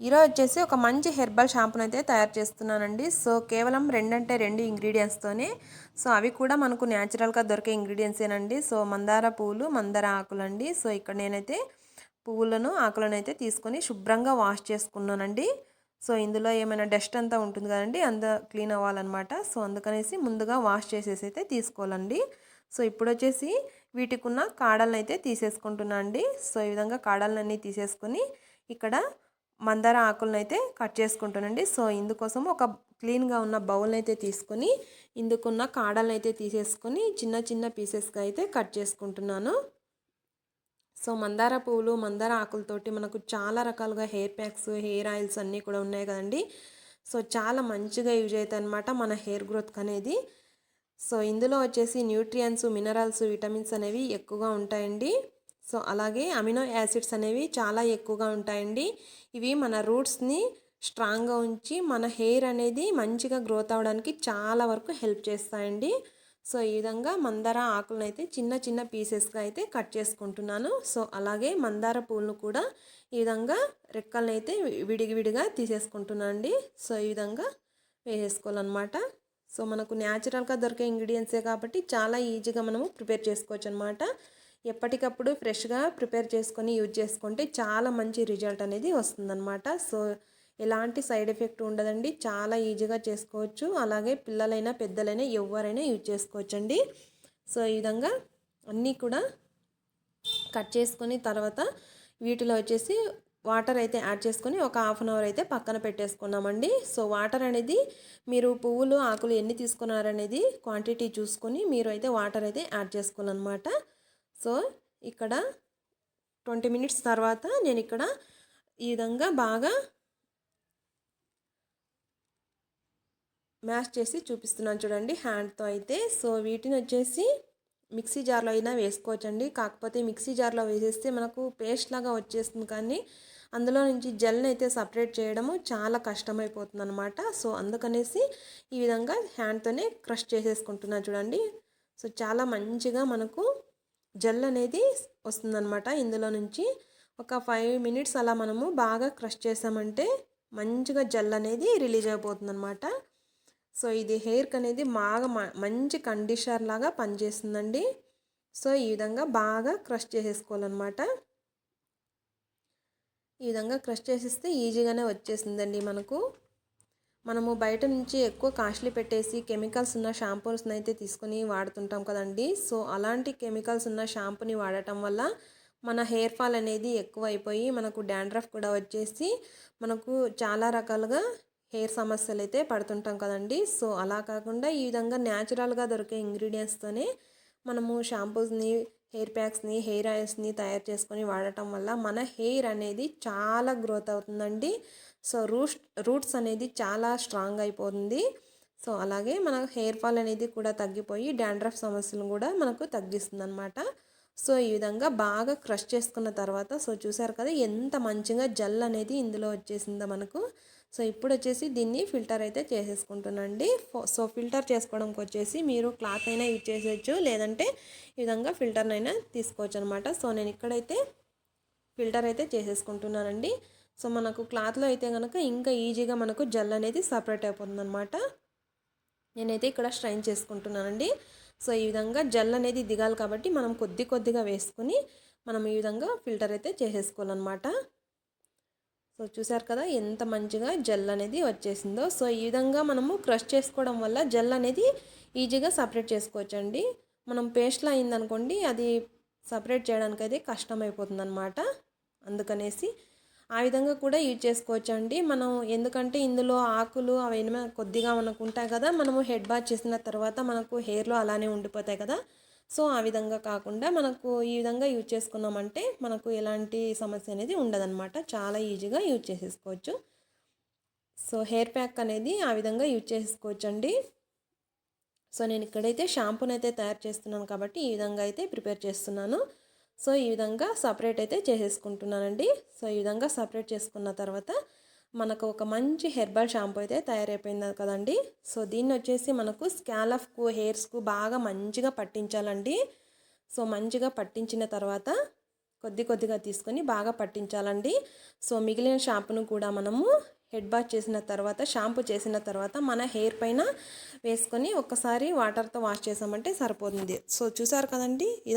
ఈరోజు వచ్చేసి ఒక మంచి హెర్బల్ షాంపూని అయితే తయారు చేస్తున్నానండి. సో కేవలం రెండు ఇంగ్రీడియంట్స్తోనే, సో అవి కూడా మనకు న్యాచురల్గా దొరికే ఇంగ్రీడియంట్సేనండి. సో మందార పూలు, మందార ఆకులండి. సో ఇక్కడ నేనైతే పువ్వులను, ఆకులను అయితే తీసుకొని శుభ్రంగా వాష్ చేసుకున్నానండి. సో ఇందులో ఏమైనా డస్ట్ అంతా ఉంటుంది కదండి, అంతా క్లీన్ అవ్వాలన్నమాట. సో అందుకనేసి ముందుగా వాష్ చేసేసి అయితే తీసుకోవాలండి. సో ఇప్పుడు వచ్చేసి వీటికి ఉన్న కాడలను అయితే తీసేసుకుంటున్నా అండి. సో ఈ విధంగా కాడలన్నీ తీసేసుకొని ఇక్కడ మందార ఆకులను అయితే కట్ చేసుకుంటానండి. సో ఇందుకోసం ఒక క్లీన్గా ఉన్న బౌల్ని అయితే తీసుకొని ఇందుకున్న కాడలను అయితే తీసేసుకొని చిన్న చిన్న పీసెస్గా అయితే కట్ చేసుకుంటున్నాను. సో మందార పువ్వులు, మందార ఆకులతోటి మనకు చాలా రకాలుగా హెయిర్ ప్యాక్స్, హెయిర్ ఆయిల్స్ అన్నీ కూడా ఉన్నాయి కదండి. సో చాలా మంచిగా యూజ్ అవుతాయి అన్నమాట మన హెయిర్ గ్రోత్కి అనేది. సో ఇందులో వచ్చేసి న్యూట్రియంట్స్, మినరల్స్, విటమిన్స్ అనేవి ఎక్కువగా ఉంటాయండి. సో అలాగే అమినో యాసిడ్స్ అనేవి చాలా ఎక్కువగా ఉంటాయండి. ఇవి మన రూట్స్ని స్ట్రాంగ్గా ఉంచి మన హెయిర్ అనేది మంచిగా గ్రోత్ అవ్వడానికి చాలా వరకు హెల్ప్ చేస్తాయండి. సో ఈ విధంగా మందార ఆకులను అయితే చిన్న చిన్న పీసెస్గా అయితే కట్ చేసుకుంటున్నాను. సో అలాగే మందార పూలను కూడా ఈ విధంగా రెక్కలను అయితే విడివిడిగా తీసేసుకుంటున్నాను అండి. సో ఈ విధంగా వేసేసుకోవాలన్నమాట. సో మనకు న్యాచురల్గా దొరికే ఇంగ్రీడియంట్సే కాబట్టి చాలా ఈజీగా మనము ప్రిపేర్ చేసుకోవచ్చు అనమాట. ఎప్పటికప్పుడు ఫ్రెష్గా ప్రిపేర్ చేసుకొని యూజ్ చేసుకుంటే చాలా మంచి రిజల్ట్ అనేది వస్తుందన్నమాట. సో ఎలాంటి సైడ్ ఎఫెక్ట్ ఉండదండి, చాలా ఈజీగా చేసుకోవచ్చు. అలాగే పిల్లలైనా పెద్దలైనా ఎవరైనా యూజ్ చేసుకోవచ్చండి. సో ఈ విధంగా అన్నీ కూడా కట్ చేసుకొని తర్వాత వీటిలో వచ్చేసి వాటర్ అయితే యాడ్ చేసుకొని ఒక హాఫ్ అన్ అవర్ అయితే పక్కన పెట్టేసుకున్నామండి. సో వాటర్ అనేది మీరు పువ్వులు, ఆకులు ఎన్ని తీసుకున్నారనేది క్వాంటిటీ చూసుకొని మీరు అయితే వాటర్ అయితే యాడ్ చేసుకోవాలన్నమాట. సో ఇక్కడ 20 మినిట్స్ తర్వాత నేను ఇక్కడ ఈ విధంగా బాగా మ్యాష్ చేసి చూపిస్తున్నాను చూడండి హ్యాండ్తో అయితే. సో వీటిని వచ్చేసి మిక్సీ జార్లో అయినా వేసుకోవచ్చండి. కాకపోతే మిక్సీ జార్లో వేసేస్తే మనకు పేస్ట్ లాగా వచ్చేస్తుంది, కానీ అందులో నుంచి జెల్ని అయితే సపరేట్ చేయడము చాలా కష్టమైపోతుంది అనమాట. సో అందుకనేసి ఈ విధంగా హ్యాండ్తోనే క్రష్ చేసేసుకుంటున్నాను చూడండి. సో చాలా మంచిగా మనకు జెల్ అనేది వస్తుందన్నమాట. ఇందులో నుంచి ఒక 5 మినిట్స్ అలా మనము బాగా క్రష్ చేసామంటే మంచిగా జెల్ అనేది రిలీజ్ అయిపోతుంది అనమాట. సో ఇది హెయిర్కి అనేది బాగా మంచి కండిషనర్ లాగా పనిచేస్తుందండి. సో ఈ విధంగా బాగా క్రష్ చేసేసుకోవాలన్నమాట. ఈ విధంగా క్రష్ చేసేస్తే ఈజీగానే వచ్చేసిందండి మనము బయట నుంచి ఎక్కువ కాస్ట్లీ పెట్టేసి కెమికల్స్ ఉన్న షాంపూస్ని అయితే తీసుకొని వాడుతుంటాం కదండి. సో అలాంటి కెమికల్స్ ఉన్న షాంపూని వాడటం వల్ల మన హెయిర్ ఫాల్ అనేది ఎక్కువ అయిపోయి మనకు డాండ్రఫ్ కూడా వచ్చేసి మనకు చాలా రకాలుగా హెయిర్ సమస్యలు అయితే పడుతుంటాం కదండి. సో అలా కాకుండా ఈ విధంగా న్యాచురల్గా దొరికే ఇంగ్రీడియంట్స్తోనే మనము షాంపూస్ని, హెయిర్ ప్యాక్స్ని, హెయిర్ ఆయిల్స్ని తయారు చేసుకొని వాడటం వల్ల మన హెయిర్ అనేది చాలా గ్రోత్ అవుతుందండి. సో రూట్స్ అనేది చాలా స్ట్రాంగ్ అయిపోతుంది. సో అలాగే మన హెయిర్ ఫాల్ అనేది కూడా తగ్గిపోయి డాండ్రఫ్ సమస్యలను కూడా మనకు తగ్గిస్తుంది అనమాట. సో ఈ విధంగా బాగా క్రష్ చేసుకున్న తర్వాత సో చూసారు కదా ఎంత మంచిగా జెల్ అనేది ఇందులో వచ్చేసిందో మనకు. సో ఇప్పుడు వచ్చేసి దీన్ని ఫిల్టర్ అయితే చేసేసుకుంటున్నానండి. సో ఫిల్టర్ చేసుకోవడానికి వచ్చేసి మీరు క్లాత్ అయినా యూజ్ చేసేయచ్చు, లేదంటే ఈ విధంగా ఫిల్టర్నైనా తీసుకోవచ్చు అనమాట. సో నేను ఇక్కడైతే ఫిల్టర్ అయితే చేసేసుకుంటున్నానండి. సో మనకు క్లాత్లో అయితే కనుక ఇంకా ఈజీగా మనకు జెల్ అనేది సపరేట్ అయిపోతుంది అనమాట. నేనైతే ఇక్కడ స్ట్రైన్ చేసుకుంటున్నానండి. సో ఈ విధంగా జెల్ అనేది దిగాలి కాబట్టి మనం కొద్దిగా వేసుకొని మనం ఈ విధంగా ఫిల్టర్ అయితే చేసేసుకోవాలన్నమాట. సో చూసారు కదా ఎంత మంచిగా జెల్ అనేది వచ్చేసిందో. సో ఈ విధంగా మనము క్రష్ చేసుకోవడం వల్ల జెల్ అనేది ఈజీగా సపరేట్ చేసుకోవచ్చండి. మనం పేస్ట్లో అయిందనుకోండి అది సపరేట్ చేయడానికి అయితే కష్టమైపోతుంది అనమాట. అందుకనేసి ఆ విధంగా కూడా యూజ్ చేసుకోవచ్చండి మనం. ఎందుకంటే ఇందులో ఆకులు అవన్నీ కొద్దిగా మనకు ఉంటాయి కదా, మనము హెడ్ బాత్ చేసిన తర్వాత మనకు హెయిర్లో అలానే ఉండిపోతాయి కదా. సో ఆ విధంగా కాకుండా మనకు ఈ విధంగా యూజ్ చేసుకున్నామంటే మనకు ఎలాంటి సమస్య అనేది ఉండదన్నమాట. చాలా ఈజీగా యూజ్ చేసేసుకోవచ్చు. సో హెయిర్ ప్యాక్ అనేది ఆ విధంగా యూజ్ చేసుకోవచ్చండి. సో నేను ఇక్కడైతే షాంపూని అయితే తయారు చేస్తున్నాను కాబట్టి ఈ విధంగా అయితే ప్రిపేర్ చేస్తున్నాను. సో ఈ విధంగా సపరేట్ అయితే చేసేసుకుంటున్నానండి. సో ఈ విధంగా సపరేట్ చేసుకున్న తర్వాత మనకు ఒక మంచి హెర్బల్ షాంపూ అయితే తయారైపోయింది కదండి. సో దీన్ని వచ్చేసి మనకు స్కాల్ఫ్కు, హెయిర్స్కు బాగా మంచిగా పట్టించాలండి. సో మంచిగా పట్టించిన తర్వాత కొద్దిగా తీసుకొని బాగా పట్టించాలండి. సో మిగిలిన షాంపూను కూడా మనము హెడ్ బాత్ చేసిన తర్వాత, షాంపూ చేసిన తర్వాత మన హెయిర్ పైన వేసుకొని ఒక్కసారి వాటర్తో వాష్ చేసామంటే సరిపోతుంది. సో చూసారు కదండి, ఇదండి